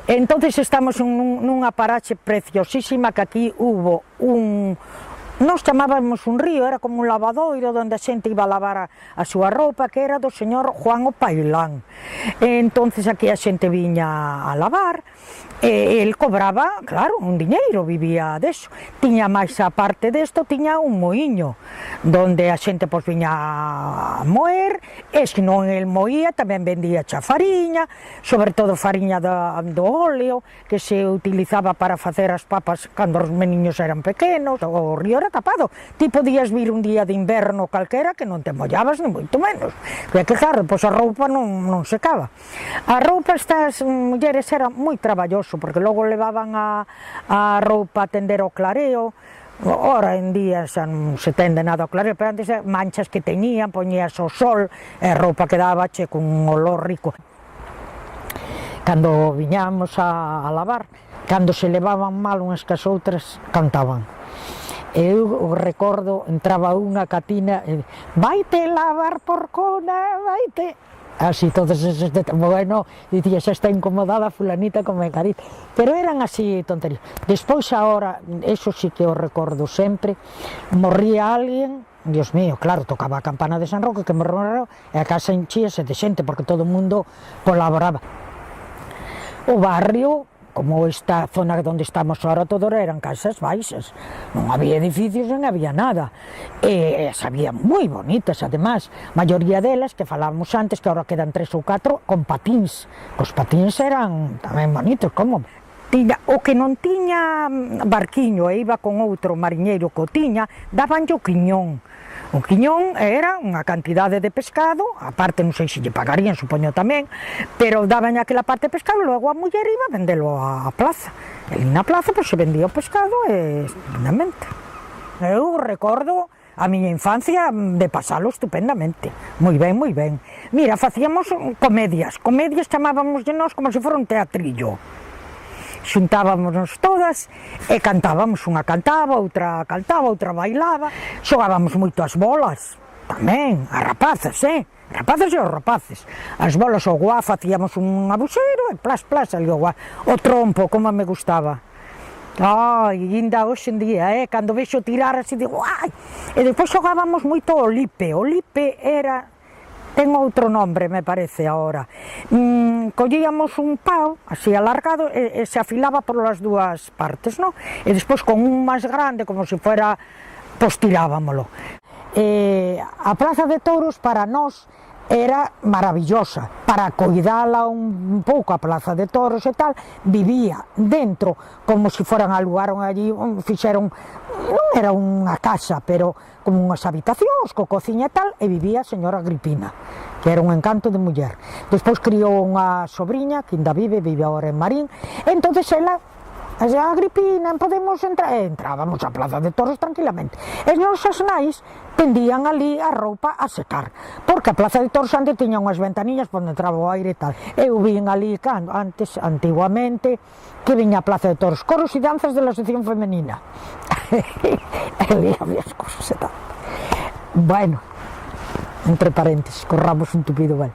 Entonces estamos nunha paraxe preciosísima que aquí hubo nós chamábamos un río, era como un lavadoiro onde a xente iba a lavar a súa roupa, que era do señor Juan o Pailán. Entonces aquí a xente viña a lavar, e el cobraba, claro, un diñeiro, vivía deso. Tiña máis a parte desto, tiña un moiño, donde a xente pois viña a moer, e se non el moía, tamén vendía xa fariña, sobre todo fariña do óleo, que se utilizaba para facer as papas cando os meniños eran pequenos. O río era tapado, ti podías vir un día de inverno calquera que non te mollabas ni moito menos, que claro, pois a roupa non secaba. A roupa estas mulleres era moi traballoso, porque logo levaban a roupa a tender ao clareo. Ora en día xa non se tende nada ao clareo, pero antes manchas que teñían, poñías ao sol, e a roupa quedaba che con un olor rico. Cando viñamos a lavar, cando se levaban mal unhas que as outras, cantaban. Eu recordo, entraba unha catina e vaite lavar porcona, vaite. Así, todos esos bueno, dicía, xa está incomodada fulanita con Mecarita. Pero eran así tonterías. Despois agora, eso sí que o recordo sempre, morría alguén, Dios mío, claro, tocaba a campana de San Roque, que morreu, e a casa enchíase de xente, porque todo o mundo colaboraba. O barrio, como esta zona onde estamos agora, todo eran casas baixas, non había edificios, non había nada, e sabían moi bonitas, además, a maioría delas, que falábamos antes, que agora quedan 3 ou 4, con patins. Os patins eran tamén bonitos, como? O que non tiña barquiño e iba con outro mariñeiro que o tiña, dabanlle o quiñón. O quiñón era unha cantidade de pescado, a parte non sei se lle pagarían, supoño tamén, pero daban aquela parte de pescado, logo a muller iba a vendelo á plaza. E na plaza pois se vendía o pescado estupendamente. Eu recordo a miña infancia de pasalo estupendamente, moi ben, moi ben. Mira, facíamos comedias chamábamos de nós como se fora un teatrillo. Xuntábamos todas e cantábamos, unha cantaba, outra bailaba, xogábamos moito as bolas, tamén, as rapazas, rapazas e os rapaces. As bolas ao guá, facíamos un abuseiro e plas, ali ao guá. O trompo, como me gustaba. Ai, ainda hoxe en día, cando vexo tirar así, digo, ai! E depois xogábamos moito o lipe era... ten outro nombre, me parece, agora. Collíamos un pau, así alargado, e se afilaba por as dúas partes, non? E despois con un máis grande, como se fuera, pois tirábamolo. A Praza de Touros, para nós, era maravillosa. Para coidala un pouco a Praza de Touros e tal, vivía dentro, como se foran alugaron allí, fixeron, non era unha casa, pero como unhas habitacións, co cociña e tal, e vivía a señora Agripina, que era un encanto de muller. Despois criou unha sobriña, que ainda vive agora en Marín, e entonces ela, a Agripina, podemos entrar? Entrábamos á Praza de Touros tranquilamente. E os nosos nais tendían ali a roupa a secar, porque a Praza de Touros antes tiña unhas ventanillas onde entraba o aire e tal. Eu vin ali, antiguamente, que viña a Praza de Touros, coros e danzas de la sección femenina. E había as cosas e tal. Bueno, entre paréntesis, corramos un tupido vel.